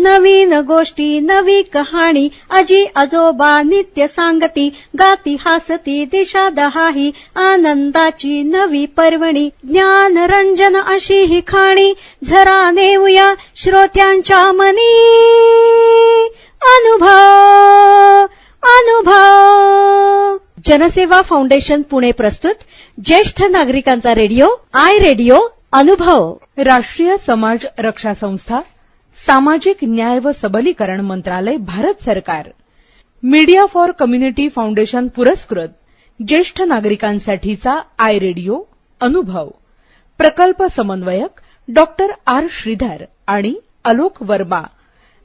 नवीन गोष्टी नवी कहाणी आजी आजोबा नित्य सांगती गाती हसती दिशा दहाही आनंदाची नवी पर्वणी ज्ञान रंजन अशी ही खाणी झरा नेऊया श्रोत्यांच्या मनी अनुभव अनुभव. जनसेवा फाउंडेशन पुणे प्रस्तुत ज्येष्ठ नागरिकांचा रेडिओ आय रेडिओ अनुभव. राष्ट्रीय समाज रक्षा संस्था, सामाजिक न्याय व सबलीकरण मंत्रालय, भारत सरकार, मीडिया फॉर कम्युनिटी फाउंडेशन पुरस्कृत ज्येष्ठ नागरिकांसाठीचा आय रेडिओ अनुभव. प्रकल्प समन्वयक डॉक्टर आर श्रीधर आणि अलोक वर्मा.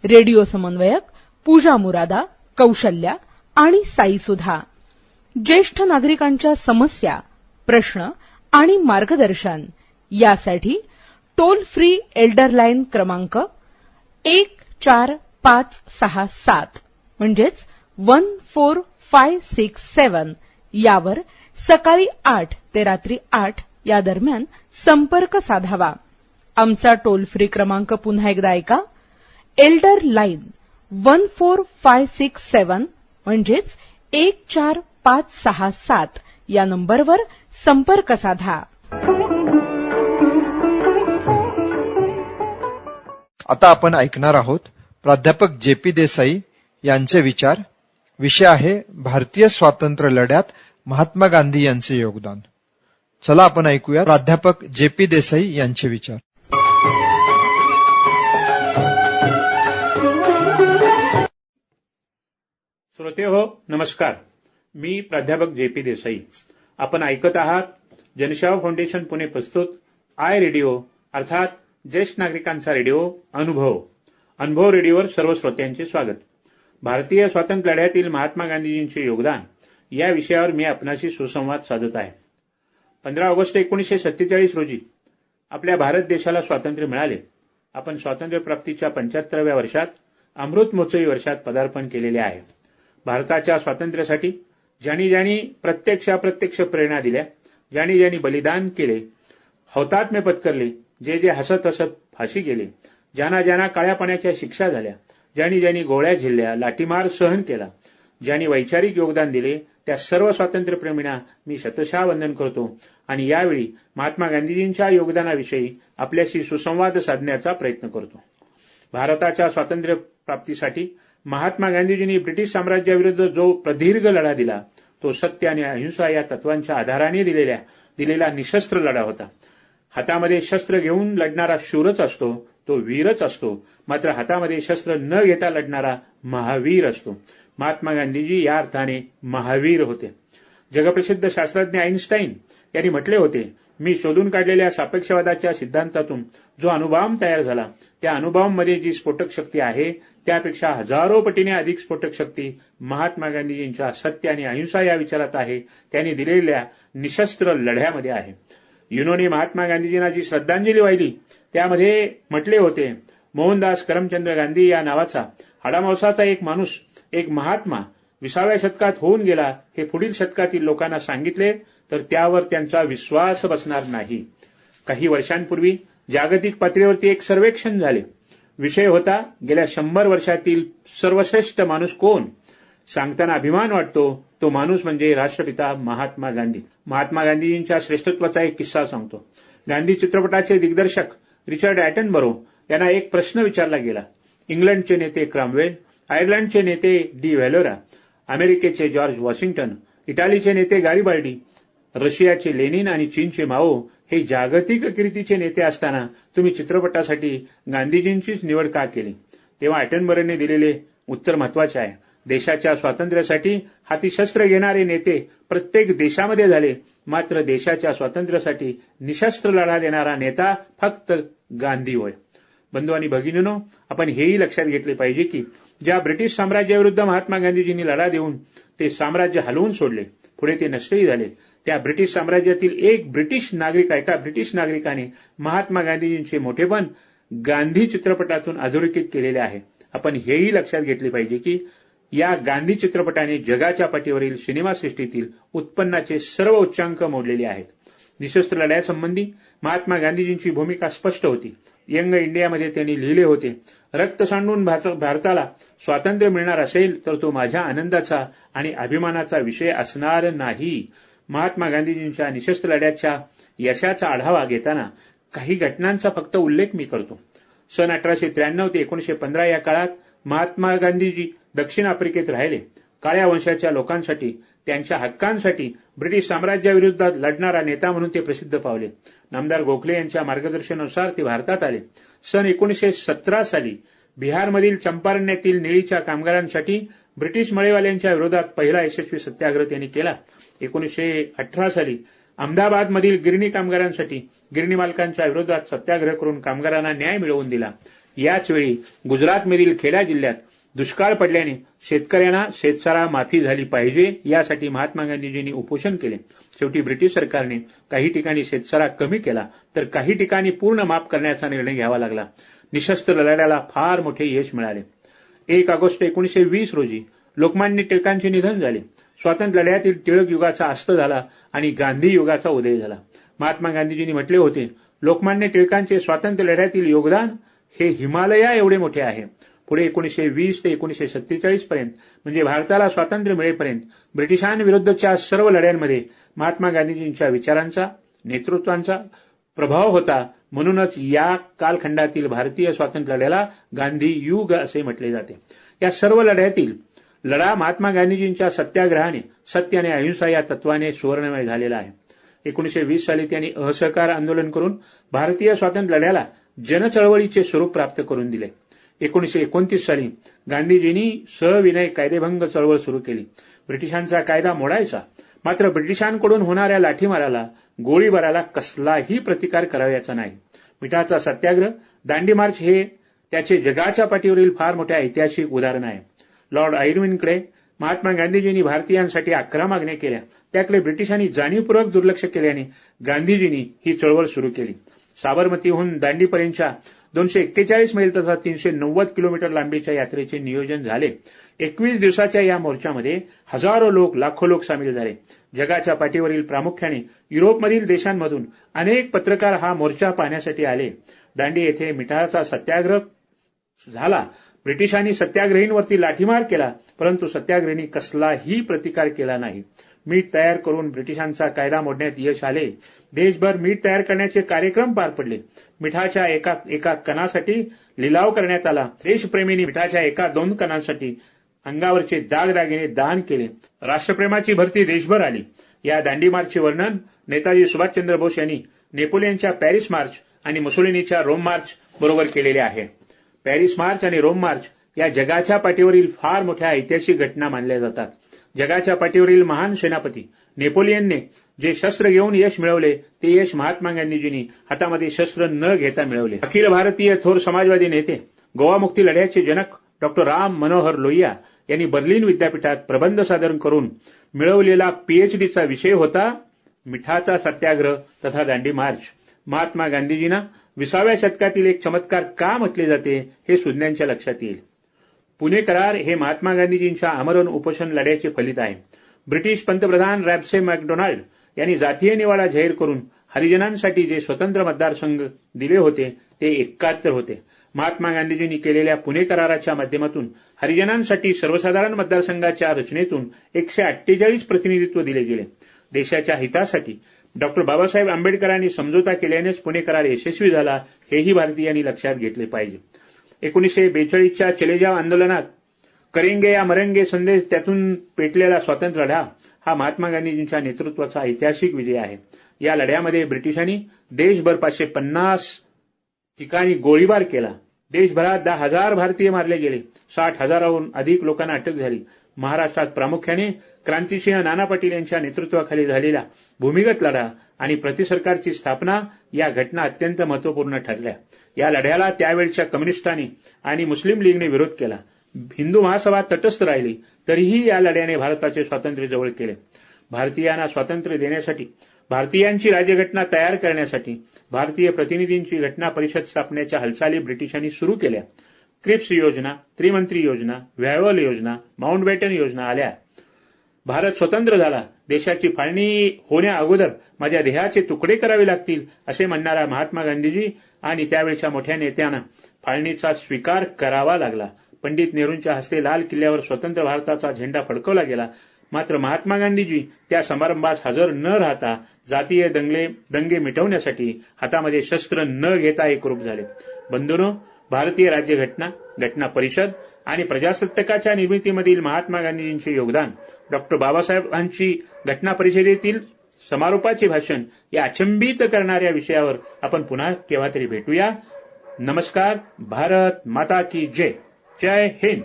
रेडिओ समन्वयक पूजा मुरादा, कौशल्या आणि साई सुधा. ज्येष्ठ नागरिकांच्या समस्या, प्रश्न आणि मार्गदर्शन यासाठी टोल फ्री एल्डर लाईन क्रमांक 14567 म्हणजेच 14567 यावर सकाळी 8 ते रात्री 8 या दरम्यान संपर्क साधावा. आमचा टोल फ्री क्रमांक पुन्हा एकदा ऐका. एल्डर लाईन 14567 म्हणजेच 14567 या नंबरवर संपर्क साधा. आता आपण ऐकणार आहोत प्राध्यापक जे.पी. देसाई यांचे विचार. विषय आहे भारतीय स्वातंत्र्य लढ्यात महात्मा गांधी यांचे योगदान. चला आपण ऐकूया प्राध्यापक जे.पी. देसाई यांचे विचार. श्रोतेहो, नमस्कार. मी प्राध्यापक जे.पी. देसाई. आपण ऐकत आहात जनसेवा फाउंडेशन पुणे प्रस्तुत आय रेडिओ अर्थात ज्येष्ठ नागरिकांचा रेडिओ अनुभव. अनुभव रेडिओवर सर्व श्रोत्यांचे स्वागत. भारतीय स्वातंत्र्य लढ्यातील महात्मा गांधीजींचे योगदान या विषयावर मी आपणाशी सुसंवाद साधत आहे. 15 ऑगस्ट 1947 रोजी आपल्या भारत देशाला स्वातंत्र्य मिळाले. आपण स्वातंत्र्य प्राप्तीच्या 75व्या वर्षात अमृत महोत्सवी वर्षात पदार्पण केलेले आहे. भारताच्या स्वातंत्र्यासाठी ज्यांनी ज्यांनी प्रत्यक्ष प्रेरणा दिल्या, ज्यांनी ज्यांनी बलिदान केले, हौतात्म्य पत्करले, जे जे हसत हसत फाशी गेले, ज्यांना ज्यांना काळ्या पाण्याच्या शिक्षा झाल्या, ज्यांनी ज्यांनी गोळ्या झेलल्या, लाठीमार सहन केला, ज्यांनी वैचारिक योगदान दिले, त्या सर्व स्वातंत्र्यप्रेमींना मी शतशः वंदन करतो आणि यावेळी महात्मा गांधीजींच्या योगदानाविषयी आपल्याशी सुसंवाद साधण्याचा प्रयत्न करतो. भारताच्या स्वातंत्र्य प्राप्तीसाठी महात्मा गांधीजींनी ब्रिटिश साम्राज्याविरुद्ध जो प्रदीर्घ लढा दिला तो सत्य आणि अहिंसा या तत्वांच्या आधाराने दिलेला निशस्त्र लढा होता. हातामध्ये शस्त्र घेऊन लढणारा शूरच असतो, तो वीरच असतो. मात्र हातामध्ये शस्त्र न घेता लढणारा महावीर असतो. महात्मा गांधीजी या अर्थाने महावीर होते. जगप्रसिद्ध शास्त्रज्ञ आईन्स्टाईन यांनी म्हटले होते, मी शोधून काढलेल्या सापेक्षवादाच्या सिद्धांतातून जो अणुबॉम्ब तयार झाला त्या अणुबॉम्बमध्ये जी स्फोटक शक्ती आहे त्यापेक्षा हजारो पटीने अधिक स्फोटक शक्ती महात्मा गांधीजींच्या सत्य आणि अहिंसा या विचारात आहे, त्यांनी दिलेल्या निशस्त्र लढ्यामध्ये आहे. युनोने महात्मा गांधीजींना जी श्रद्धांजली वाहिली त्यामध्ये म्हटले होते, मोहनदास करमचंद गांधी या नावाचा हाडामावसाचा एक माणूस, एक महात्मा 20व्या शतकात होऊन गेला हे पुढील शतकातील लोकांना सांगितले तर त्यावर त्यांचा विश्वास बसणार नाही. काही वर्षांपूर्वी जागतिक पातळीवरती एक सर्वेक्षण झाले. विषय होता गेल्या 100 वर्षातील सर्वश्रेष्ठ माणूस कोण. सांगताना अभिमान वाटतो, तो माणूस म्हणजे राष्ट्रपिता महात्मा गांधी. महात्मा गांधीजींच्या श्रेष्ठत्वाचा एक किस्सा सांगतो. गांधी चित्रपटाचे दिग्दर्शक रिचर्ड ॲटनबरो यांना एक प्रश्न विचारला गेला. इंग्लंडचे नेते क्रॉमवेल, आयर्लंडचे नेते डी व्हॅलोरा, अमेरिकेचे जॉर्ज वॉशिंग्टन, इटालीचे नेते गारिबाल्डी, रशियाचे लेनिन आणि चीनचे माओ हे जागतिक कीर्तीचे नेते असताना तुम्ही चित्रपटासाठी गांधीजींचीच निवड का केली. तेव्हा ॲटनबरोने दिलेले उत्तर महत्वाचे आहे. देशाच्या स्वातंत्र्यासाठी हाती शस्त्र घेणारे नेते प्रत्येक देशामध्ये झाले, मात्र देशाच्या स्वातंत्र्यासाठी निशस्त्र लढा देणारा नेता फक्त गांधी होय. बंधू आणि भगिनींनो, आपण हेही लक्षात घेतले पाहिजे की ज्या ब्रिटिश साम्राज्याविरुद्ध महात्मा गांधीजींनी लढा देऊन ते साम्राज्य हलवून सोडले, पुढे ते नष्टही झाले, त्या ब्रिटिश साम्राज्यातील एका ब्रिटिश नागरिकाने महात्मा गांधीजींचे मोठेपण गांधी चित्रपटातून अधोरेखित केलेले आहे. आपण हेही लक्षात घेतले पाहिजे की या गांधी चित्रपटाने जगाच्या पाठीवरील सिनेमासृष्टीतील उत्पन्नाचे सर्व उच्चांक मोडलेले आहेत. निशस्त्र लढ्यासंबंधी महात्मा गांधीजींची भूमिका स्पष्ट होती. यंग इंडियामध्ये त्यांनी लिहिले होते, रक्त सांडून भारताला स्वातंत्र्य मिळणार असेल तर तो माझ्या आनंदाचा आणि अभिमानाचा विषय असणार नाही. महात्मा गांधीजींच्या निशस्त्र लढ्याच्या यशाचा आढावा घेताना काही घटनांचा फक्त उल्लेख मी करतो. सन 1893 ते 1915 या काळात महात्मा गांधीजी दक्षिण आफ्रिकेत राहिले. काळ्या वंशाच्या लोकांसाठी, त्यांच्या हक्कांसाठी ब्रिटिश साम्राज्याविरोधात लढणारा नेता म्हणून ते प्रसिद्ध पावले. नामदार गोखले यांच्या मार्गदर्शनानुसार ते भारतात आले. सन 1917 साली बिहारमधील चंपारण्यातील निळीच्या कामगारांसाठी ब्रिटिश मळेवाल्यांच्या विरोधात पहिला यशस्वी सत्याग्रह त्यांनी केला. 1918 साली अहमदाबादमधील गिरणी कामगारांसाठी गिरणी मालकांच्या विरोधात सत्याग्रह करून कामगारांना न्याय मिळवून दिला. याचवेळी गुजरातमधील खेडा जिल्ह्यात दुष्काळ पडल्याने शेतकऱ्यांना शेतसारा माफी झाली पाहिजे यासाठी महात्मा गांधीजींनी उपोषण केले. शेवटी ब्रिटिश सरकारने काही ठिकाणी शेतसारा कमी केला तर काही ठिकाणी पूर्ण माफ करण्याचा निर्णय घ्यावा लागला. निशस्त्र लढ्याला फार मोठे यश मिळाले. 1 ऑगस्ट 1920 रोजी लोकमान्य टिळकांचे निधन झाले. स्वातंत्र्य लढ्यातील टिळक युगाचा अस्त झाला आणि गांधी युगाचा उदय झाला. महात्मा गांधीजींनी म्हटले होते, लोकमान्य टिळकांचे स्वातंत्र्य लढ्यातील योगदान हे हिमालया एवढे मोठे आहे. पुढे 1920 ते 1947 पर्यंत म्हणजे भारताला स्वातंत्र्य मिळेपर्यंत ब्रिटिशांविरुद्धच्या सर्व लढ्यांमध्ये महात्मा गांधीजींच्या विचारांचा, नेतृत्वाचा प्रभाव होता. म्हणूनच या कालखंडातील भारतीय स्वातंत्र्य लढ्याला गांधी युग असे म्हटले जाते. या सर्व लढ्यातील लढा महात्मा गांधीजींच्या सत्याग्रहाने, सत्य आणि अहिंसा या तत्वाने सुवर्णमय झालेला आहे. 1920 साली त्यांनी असहकार आंदोलन करून भारतीय स्वातंत्र्य लढ्याला जनचळवळीचे स्वरूप प्राप्त करून दिले. 1929 साली गांधीजींनी सविनय कायदेभंग चळवळ सुरू केली. ब्रिटिशांचा कायदा मोडायचा, मात्र ब्रिटिशांकडून होणाऱ्या लाठीमाराला, गोळीबाराला कसलाही प्रतिकार करावयाचा नाही. मिठाचा सत्याग्रह, दांडी मार्च हे त्याचे जगाच्या पाठीवरील फार मोठे ऐतिहासिक उदाहरण आहे. लॉर्ड आयर्विनकडे महात्मा गांधीजींनी भारतीयांसाठी 11 मागण्या केल्या. त्याकडे ब्रिटिशांनी जाणीवपूर्वक दुर्लक्ष केल्याने गांधीजींनी ही चळवळ सुरू केली. साबरमतीहून दांडीपर्यंतच्या 241 मैल तथा 390 किलोमीटर लांबीच्या यात्रेचे नियोजन झाले. 21 दिवसाच्या या मोर्चामध्ये हजारो लोक, लाखो लोक सामील झाले. जगाच्या पाठीवरील प्रामुख्याने युरोपमधील देशांमधून अनेक पत्रकार हा मोर्चा पाहण्यासाठी आले. दांडी येथे मिठाचा सत्याग्रह झाला. ब्रिटिशांनी सत्याग्रहींवरती लाठीमार केला, परंतु सत्याग्रहींनी कसलाही प्रतिकार केला नाही. मीठ तयार करून ब्रिटिशांचा कायदा मोडण्यात यश आले. देशभर मीठ तयार करण्याचे कार्यक्रम पार पडले. मिठाच्या एका कणासाठी लिलाव करण्यात आला. देशप्रेमींनी मिठाच्या 1-2 कणांसाठी अंगावरचे दागदागिने दान केले. राष्ट्रप्रेमाची भरती देशभर आली. या दांडी मार्चचे वर्णन नेताजी सुभाषचंद्र बोस यांनी नेपोलियनच्या पॅरिस मार्च आणि मुसोलिनीच्या रोम मार्च बरोबर केलेले आहे. पॅरिस मार्च आणि रोम मार्च या जगाच्या पाठीवरील फार मोठ्या ऐतिहासिक घटना मानल्या जातात. जगाच्या पाठीवरील महान सेनापती नेपोलियनने जे शस्त्र घेऊन यश मिळवले, ते यश महात्मा गांधीजींनी हातामध्ये शस्त्र न घेता मिळवले. अखिल भारतीय थोर समाजवादी नेते, गोवा मुक्ती लढ्याचे जनक डॉ. राम मनोहर लोहिया यांनी बर्लिन विद्यापीठात प्रबंध सादर करून मिळवलेला पीएचडीचा विषय होता मिठाचा सत्याग्रह तथा दांडी मार्च. महात्मा गांधीजींना 20व्या शतकातील एक चमत्कार का म्हटले जाते हे सुज्ञांच्या लक्षात येईल. पुणे करार हे महात्मा गांधीजींच्या आमरण उपोषण लढ्याचे फलित आहे. ब्रिटिश पंतप्रधान रॅप्से मॅकडोनाल्ड यांनी जातीय निवाडा जाहीर करून हरिजनांसाठी जे स्वतंत्र मतदारसंघ दिले होते ते 71 होते. महात्मा गांधीजींनी केलेल्या पुणे कराराच्या माध्यमातून हरिजनांसाठी सर्वसाधारण मतदारसंघाच्या रचनेतून 148 प्रतिनिधित्व दिले गेले. देशाच्या हितासाठी डॉ. बाबासाहेब आंबेडकरांनी समझोता केल्यानेच पुणे करार यशस्वी झाला, हेही भारतीयांनी लक्षात घेतले पाहिजे. 1942च्या चले जाव आंदोलनात करेंगे या मरेंगे संदेश त्यातून पेटलेला स्वातंत्र्य लढा हा महात्मा गांधीजींच्या नेतृत्वाचा ऐतिहासिक विजय आहे. या लढ्यामध्ये ब्रिटिशांनी देशभर 550 ठिकाणी गोळीबार केला. देशभरात 10,000 भारतीय मारले गेले. 60,000हून अधिक लोकांना अटक झाली. महाराष्ट्रात प्रामुख्याने क्रांतिसिंह नाना पाटील यांच्या नेतृत्वाखाली झालेला भूमिगत लढा आणि प्रतिसरकारची स्थापना या घटना अत्यंत महत्वपूर्ण ठरल्या. या लढ्याला त्यावेळच्या कम्युनिस्टांनी आणि मुस्लिम लीगने विरोध केला. हिंदू महासभा तटस्थ राहिली, तरीही या लढ्याने भारताचे स्वातंत्र्य जवळ केले. भारतीयांना स्वातंत्र्य देण्यासाठी, भारतीयांची राज्यघटना तयार करण्यासाठी भारतीय प्रतिनिधींची घटना परिषद स्थापनेच्या हालचाली ब्रिटिशांनी सुरू केल्या. क्रिप्स योजना, त्रिमंत्री योजना, व्हॅवल योजना, माउंटबॅटन योजना आल्या. भारत स्वतंत्र झाला, देशाची फाळणी होण्या अगोदर माझ्या देहाचे तुकडे करावे लागतील असे म्हणणारा महात्मा गांधीजी आणि त्यावेळच्या मोठ्या नेत्यांना फाळणीचा स्वीकार करावा लागला. पंडित नेहरूंच्या हस्ते लाल किल्ल्यावर स्वतंत्र भारताचा झेंडा फडकवला गेला. मात्र महात्मा गांधीजी त्या समारंभास हजर न राहता जातीय दंगे मिटवण्यासाठी हातामध्ये शस्त्र न घेता एकरूप झाले. बंधूंनो, भारतीय राज्यघटना, घटना परिषद आणि प्रजासत्ताकाच्या निर्मितीमधील महात्मा गांधीजींचे योगदान, डॉक्टर बाबासाहेबांची घटना परिषदेतील समारोपाचे भाषण या अचंबित करणाऱ्या विषयावर आपण पुन्हा केव्हा तरी भेटूया. नमस्कार. भारत माता की जय. जय हिंद.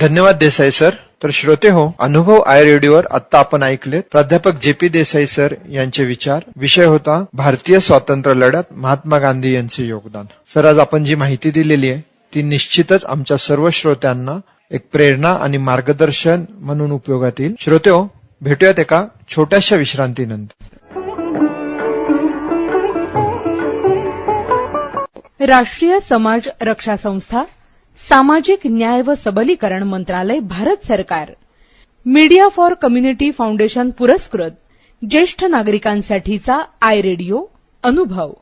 धन्यवाद देसाई सर. तर श्रोते हो, अनुभव आय रेडिओवर आता आपण ऐकलेत प्राध्यापक JP देसाई सर यांचे विचार. विषय होता भारतीय स्वातंत्र्य लढ्यात महात्मा गांधी यांचे योगदान. सर, आज आपण जी माहिती दिलेली आहे ती निश्चितच आमच्या सर्व श्रोत्यांना एक प्रेरणा आणि मार्गदर्शन म्हणून उपयोगात येईल. श्रोते हो, भेटूयात एका छोट्याशा विश्रांतीनंतर. राष्ट्रीय समाज रक्षा संस्था, सामाजिक न्याय व सबलीकरण मंत्रालय, भारत सरकार, मीडिया फॉर कम्युनिटी फाउंडेशन पुरस्कृत ज्येष्ठ नागरिकांसाठीचा आय रेडिओ अनुभव,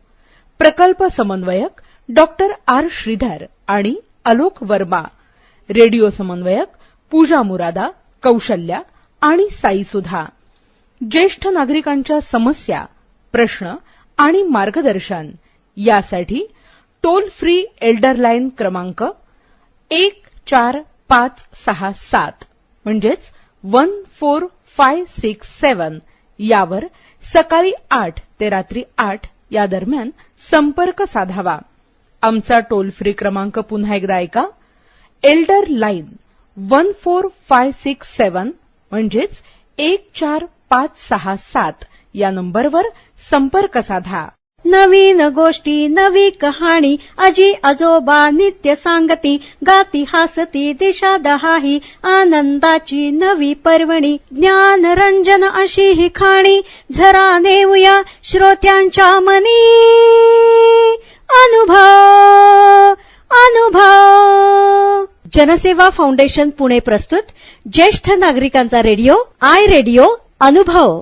प्रकल्प समन्वयक डॉक्टर R. श्रीधर आणि अलोक वर्मा, रेडिओ समन्वयक पूजा मुरादा, कौशल्या आणि साई सुधा. ज्येष्ठ नागरिकांच्या समस्या, प्रश्न आणि मार्गदर्शन यासाठी टोल फ्री एल्डर लाईन क्रमांक 14567 म्हणजेच 14567 यावर सकाळी 8 ते रात्री 8 या दरम्यान संपर्क साधावा. आमचा टोल फ्री क्रमांक पुन्हा एकदा ऐका. एल्डर लाईन 14567 म्हणजेच 14567 या नंबरवर संपर्क साधा. नवीन गोष्टी, नवी कहाणी, आजी आजोबा नित्य सांगती, गाती हासती दिशा दहाही, आनंदाची नवी पर्वणी, ज्ञान रंजन अशी ही खाणी, झरा नेऊया श्रोत्यांच्या मनी. अनुभव अनुभव. जनसेवा फाउंडेशन पुणे प्रस्तुत ज्येष्ठ नागरिकांचा रेडिओ आय रेडिओ अनुभव.